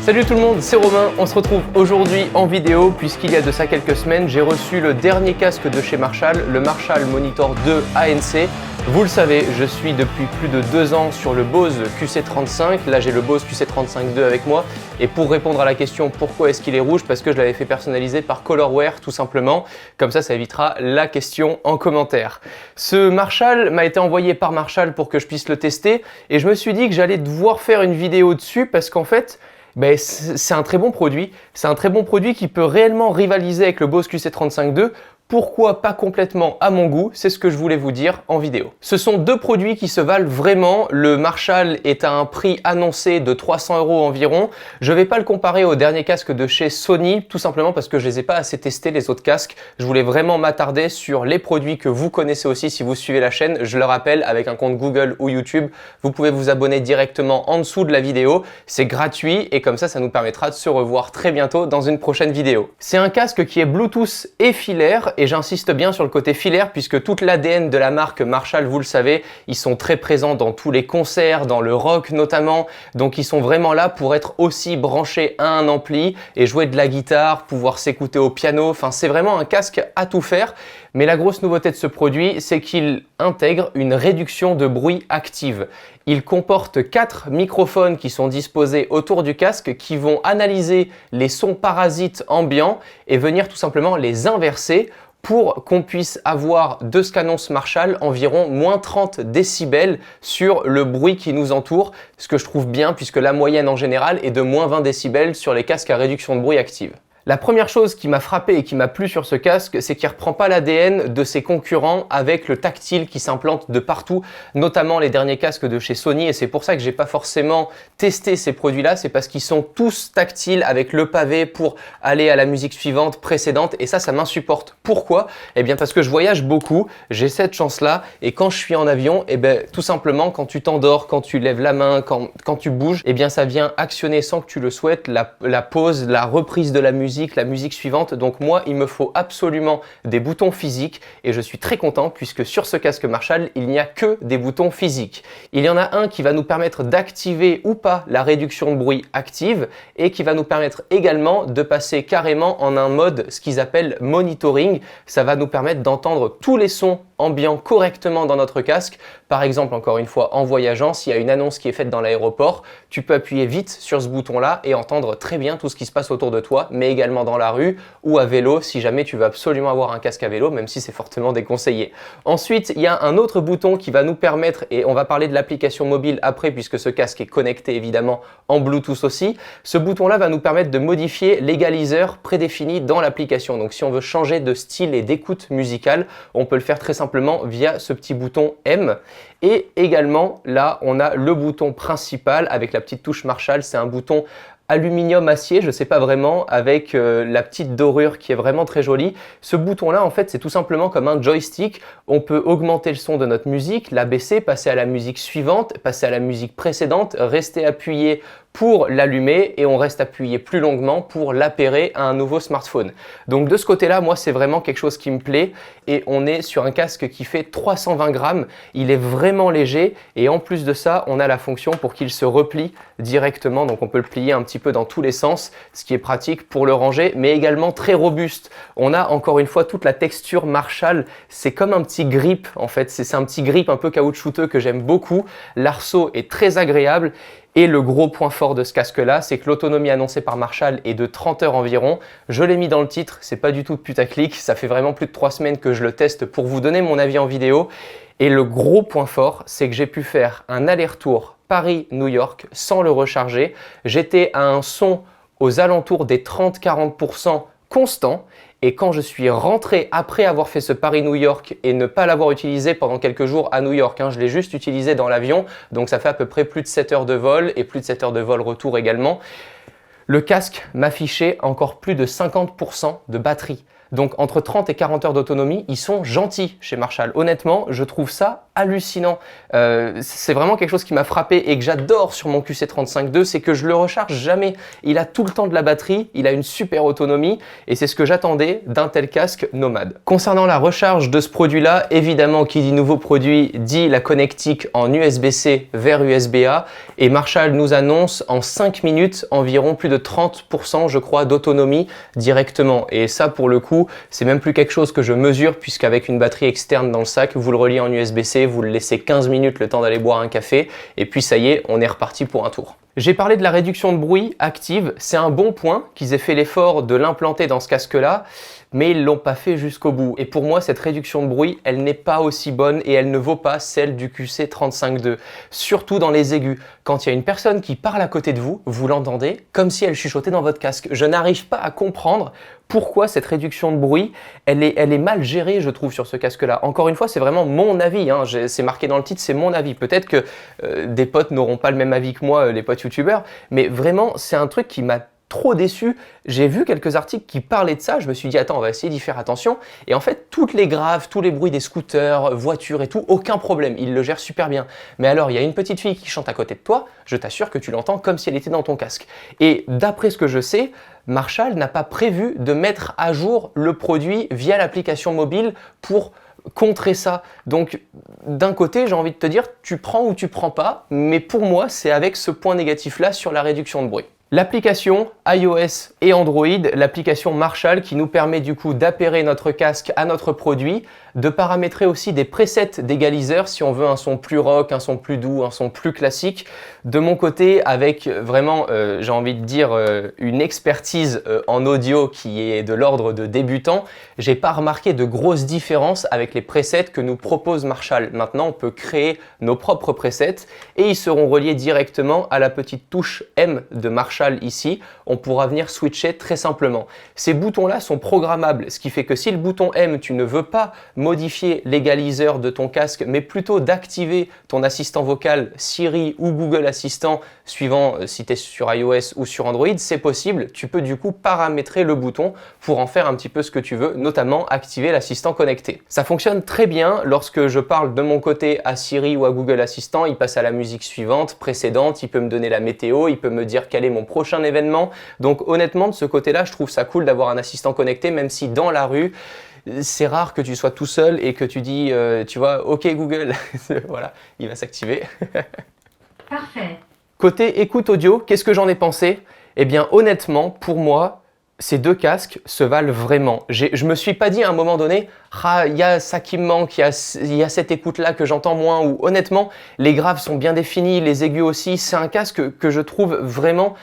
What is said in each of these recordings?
Salut tout le monde, c'est Romain, on se retrouve aujourd'hui en vidéo puisqu'il y a de ça quelques semaines, j'ai reçu le dernier casque de chez Marshall, le Marshall Monitor 2 ANC. Vous le savez, je suis depuis plus de 2 ans sur le Bose QC35, là j'ai le Bose QC35 2 avec moi. Et pour répondre à la question pourquoi est-ce qu'il est rouge, parce que je l'avais fait personnaliser par Colorware tout simplement, comme ça évitera la question en commentaire. Ce Marshall m'a été envoyé par Marshall pour que je puisse le tester et je me suis dit que j'allais devoir faire une vidéo dessus parce qu'en fait, c'est un très bon produit. C'est un très bon produit qui peut réellement rivaliser avec le Bose QC35 2. Pourquoi pas complètement à mon goût? C'est ce que je voulais vous dire en vidéo. Ce sont deux produits qui se valent vraiment. Le Marshall est à un prix annoncé de 300 € environ. Je ne vais pas le comparer au dernier casque de chez Sony, tout simplement parce que je les ai pas assez testés les autres casques. Je voulais vraiment m'attarder sur les produits que vous connaissez aussi si vous suivez la chaîne. Je le rappelle, avec un compte Google ou YouTube, vous pouvez vous abonner directement en dessous de la vidéo. C'est gratuit et comme ça nous permettra de se revoir très bientôt dans une prochaine vidéo. C'est un casque qui est Bluetooth et filaire. Et j'insiste bien sur le côté filaire puisque toute l'ADN de la marque Marshall, vous le savez, ils sont très présents dans tous les concerts, dans le rock notamment. Donc ils sont vraiment là pour être aussi branchés à un ampli et jouer de la guitare, pouvoir s'écouter au piano. Enfin, c'est vraiment un casque à tout faire. Mais la grosse nouveauté de ce produit, c'est qu'il intègre une réduction de bruit active. Il comporte 4 microphones qui sont disposés autour du casque qui vont analyser les sons parasites ambiants et venir tout simplement les inverser pour qu'on puisse avoir, de ce qu'annonce Marshall, environ moins 30 décibels sur le bruit qui nous entoure, ce que je trouve bien puisque la moyenne en général est de moins 20 décibels sur les casques à réduction de bruit active. La première chose qui m'a frappé et qui m'a plu sur ce casque, c'est qu'il ne reprend pas l'ADN de ses concurrents avec le tactile qui s'implante de partout, notamment les derniers casques de chez Sony. Et c'est pour ça que j'ai pas forcément testé ces produits-là, c'est parce qu'ils sont tous tactiles avec le pavé pour aller à la musique suivante, précédente. Et ça m'insupporte. Pourquoi? Eh bien parce que je voyage beaucoup, j'ai cette chance-là. Et quand je suis en avion, tout simplement, quand tu t'endors, quand tu lèves la main, quand tu bouges, ça vient actionner sans que tu le souhaites la pause, la reprise de la musique suivante. Donc moi, il me faut absolument des boutons physiques et je suis très content puisque sur ce casque Marshall, il n'y a que des boutons physiques. Il y en a un qui va nous permettre d'activer ou pas la réduction de bruit active et qui va nous permettre également de passer carrément en un mode, ce qu'ils appellent monitoring. Ça va nous permettre d'entendre tous les sons ambiants correctement dans notre casque. Par exemple, encore une fois, en voyageant, s'il y a une annonce qui est faite dans l'aéroport, tu peux appuyer vite sur ce bouton-là et entendre très bien tout ce qui se passe autour de toi, mais également dans la rue ou à vélo si jamais tu veux absolument avoir un casque à vélo, même si c'est fortement déconseillé. Ensuite, il y a un autre bouton qui va nous permettre, et on va parler de l'application mobile après puisque ce casque est connecté évidemment en Bluetooth aussi. Ce bouton-là va nous permettre de modifier l'égaliseur prédéfini dans l'application. Donc si on veut changer de style et d'écoute musicale, on peut le faire très simplement via ce petit bouton M. Et également, là, on a le bouton principal avec la petite touche Marshall. C'est un bouton aluminium acier, je sais pas vraiment, avec la petite dorure qui est vraiment très jolie. Ce bouton-là, en fait, c'est tout simplement comme un joystick. On peut augmenter le son de notre musique, l'abaisser, passer à la musique suivante, passer à la musique précédente, rester appuyé pour l'allumer et on reste appuyé plus longuement pour l'appairer à un nouveau smartphone. Donc de ce côté-là, moi, c'est vraiment quelque chose qui me plaît et on est sur un casque qui fait 320 grammes. Il est vraiment léger et en plus de ça, on a la fonction pour qu'il se replie directement. Donc on peut le plier un petit peu dans tous les sens, ce qui est pratique pour le ranger, mais également très robuste. On a encore une fois toute la texture Marshall. C'est comme un petit grip en fait. C'est un petit grip un peu caoutchouteux que j'aime beaucoup. L'arceau est très agréable. Et le gros point fort de ce casque-là, c'est que l'autonomie annoncée par Marshall est de 30 heures environ. Je l'ai mis dans le titre, c'est pas du tout de putaclic, ça fait vraiment plus de 3 semaines que je le teste pour vous donner mon avis en vidéo. Et le gros point fort, c'est que j'ai pu faire un aller-retour Paris-New York sans le recharger. J'étais à un son aux alentours des 30-40% constant. Et quand je suis rentré après avoir fait ce Paris-New York et ne pas l'avoir utilisé pendant quelques jours à New York, je l'ai juste utilisé dans l'avion, donc ça fait à peu près plus de 7 heures de vol et plus de 7 heures de vol retour également, le casque m'affichait encore plus de 50% de batterie. Donc entre 30 et 40 heures d'autonomie, ils sont gentils chez Marshall. Honnêtement, je trouve ça hallucinant. C'est vraiment quelque chose qui m'a frappé et que j'adore sur mon QC35-2, c'est que je le recharge jamais. Il a tout le temps de la batterie, il a une super autonomie et c'est ce que j'attendais d'un tel casque nomade. Concernant la recharge de ce produit-là, évidemment, qui dit nouveau produit dit la connectique en USB-C vers USB-A et Marshall nous annonce en 5 minutes environ plus de 30% je crois d'autonomie directement. Et ça pour le coup, c'est même plus quelque chose que je mesure puisqu'avec une batterie externe dans le sac, vous le reliez en USB-C, vous le laissez 15 minutes le temps d'aller boire un café et puis ça y est, on est reparti pour un tour. J'ai parlé de la réduction de bruit active, c'est un bon point qu'ils aient fait l'effort de l'implanter dans ce casque-là, mais ils ne l'ont pas fait jusqu'au bout. Et pour moi, cette réduction de bruit, elle n'est pas aussi bonne et elle ne vaut pas celle du QC35-2. Surtout dans les aigus. Quand il y a une personne qui parle à côté de vous, vous l'entendez comme si elle chuchotait dans votre casque. Je n'arrive pas à comprendre pourquoi cette réduction de bruit, elle est mal gérée, je trouve, sur ce casque-là. Encore une fois, c'est vraiment mon avis. Hein. C'est marqué dans le titre, c'est mon avis. Peut-être que des potes n'auront pas le même avis que moi, les potes youtubeurs, mais vraiment, c'est un truc qui m'a trop déçu. J'ai vu quelques articles qui parlaient de ça, je me suis dit attends, on va essayer d'y faire attention et en fait toutes les graves, tous les bruits des scooters, voitures et tout, aucun problème, il le gère super bien. Mais alors il y a une petite fille qui chante à côté de toi, je t'assure que tu l'entends comme si elle était dans ton casque. Et d'après ce que je sais, Marshall n'a pas prévu de mettre à jour le produit via l'application mobile pour contrer ça. Donc d'un côté, j'ai envie de te dire, tu prends ou tu prends pas, mais pour moi, c'est avec ce point négatif-là sur la réduction de bruit. L'application iOS et Android, l'application Marshall qui nous permet du coup d'appairer notre casque à notre produit, de paramétrer aussi des presets d'égaliseur si on veut un son plus rock, un son plus doux, un son plus classique. De mon côté, avec vraiment, j'ai envie de dire, une expertise en audio qui est de l'ordre de débutant, j'ai pas remarqué de grosses différences avec les presets que nous propose Marshall. Maintenant, on peut créer nos propres presets et ils seront reliés directement à la petite touche M de Marshall ici. On pourra venir switcher très simplement. Ces boutons-là sont programmables, ce qui fait que si le bouton M, tu ne veux pas modifier l'égaliseur de ton casque, mais plutôt d'activer ton assistant vocal Siri ou Google Assistant, suivant si tu es sur iOS ou sur Android, c'est possible. Tu peux du coup paramétrer le bouton pour en faire un petit peu ce que tu veux, notamment activer l'assistant connecté. Ça fonctionne très bien lorsque je parle de mon côté à Siri ou à Google Assistant, il passe à la musique suivante, précédente, il peut me donner la météo, il peut me dire quel est mon prochain événement. Donc honnêtement, de ce côté-là, je trouve ça cool d'avoir un assistant connecté, même si dans la rue, c'est rare que tu sois tout seul et que tu dis, tu vois, OK Google, voilà, il va s'activer. Parfait. Côté écoute audio, qu'est-ce que j'en ai pensé? Eh bien honnêtement, pour moi, ces deux casques se valent vraiment. Je me suis pas dit à un moment donné, ah, il y a ça qui me manque, il y a cette écoute-là que j'entends moins, ou honnêtement, les graves sont bien définis, les aigus aussi. C'est un casque que je trouve vraiment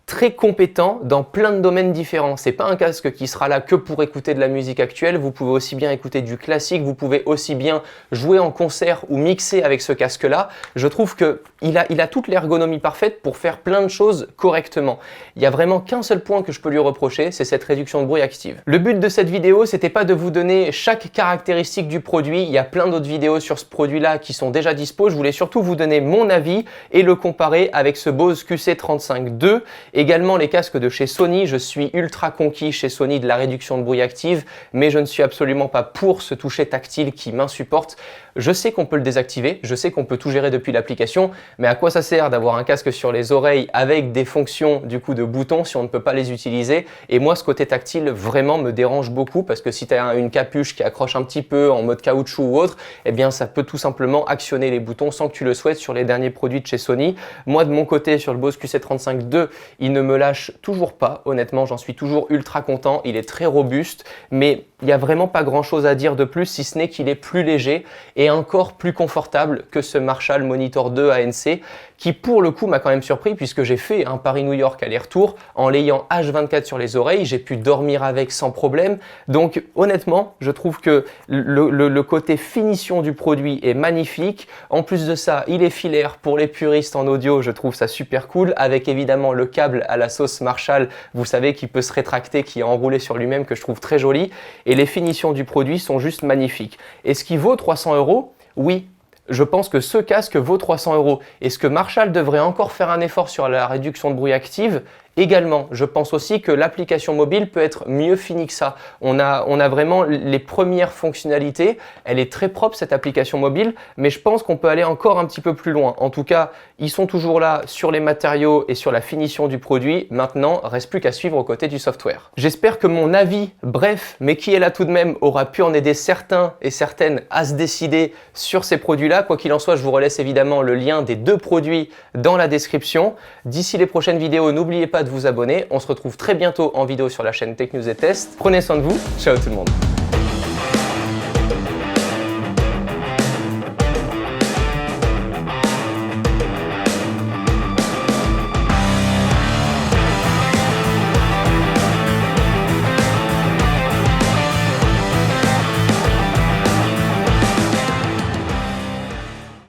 très compétent dans plein de domaines différents. C'est pas un casque qui sera là que pour écouter de la musique actuelle, vous pouvez aussi bien écouter du classique, vous pouvez aussi bien jouer en concert ou mixer avec ce casque-là. Je trouve qu'il a toute l'ergonomie parfaite pour faire plein de choses correctement. Il y a vraiment qu'un seul point que je peux lui reprocher, c'est cette réduction de bruit active. Le but de cette vidéo, c'était pas de vous donner chaque caractéristique du produit, il y a plein d'autres vidéos sur ce produit-là qui sont déjà dispo, je voulais surtout vous donner mon avis et le comparer avec ce Bose QC35-2. Également les casques de chez Sony, je suis ultra conquis chez Sony de la réduction de bruit active, mais je ne suis absolument pas pour ce toucher tactile qui m'insupporte. Je sais qu'on peut le désactiver, je sais qu'on peut tout gérer depuis l'application, mais à quoi ça sert d'avoir un casque sur les oreilles avec des fonctions du coup de boutons si on ne peut pas les utiliser? Et moi ce côté tactile vraiment me dérange beaucoup parce que si tu as une capuche qui accroche un petit peu en mode caoutchouc ou autre, eh bien ça peut tout simplement actionner les boutons sans que tu le souhaites sur les derniers produits de chez Sony. Moi de mon côté sur le Bose QC35-2, il ne me lâche toujours pas, honnêtement j'en suis toujours ultra content, il est très robuste, mais il n'y a vraiment pas grand chose à dire de plus si ce n'est qu'il est plus léger et encore plus confortable que ce Marshall Monitor 2 ANC qui pour le coup m'a quand même surpris puisque j'ai fait un Paris-New York aller-retour en l'ayant H24 sur les oreilles, j'ai pu dormir avec sans problème. Donc honnêtement, je trouve que le côté finition du produit est magnifique. En plus de ça, il est filaire pour les puristes en audio, je trouve ça super cool avec évidemment le câble à la sauce Marshall, vous savez, qui peut se rétracter, qui est enroulé sur lui-même que je trouve très joli et les finitions du produit sont juste magnifiques. Est-ce qu'il vaut 300 €? Oui. Je pense que ce casque vaut 300 €. Est-ce que Marshall devrait encore faire un effort sur la réduction de bruit active? Également, je pense aussi que l'application mobile peut être mieux finie que ça. On a vraiment les premières fonctionnalités. Elle est très propre cette application mobile, mais je pense qu'on peut aller encore un petit peu plus loin. En tout cas, ils sont toujours là sur les matériaux et sur la finition du produit. Maintenant, reste plus qu'à suivre aux côtés du software. J'espère que mon avis, bref, mais qui est là tout de même, aura pu en aider certains et certaines à se décider sur ces produits-là. Quoi qu'il en soit, je vous relaisse évidemment le lien des 2 produits dans la description. D'ici les prochaines vidéos, n'oubliez pas de vous abonner. On se retrouve très bientôt en vidéo sur la chaîne Tech News et Test. Prenez soin de vous. Ciao tout le monde.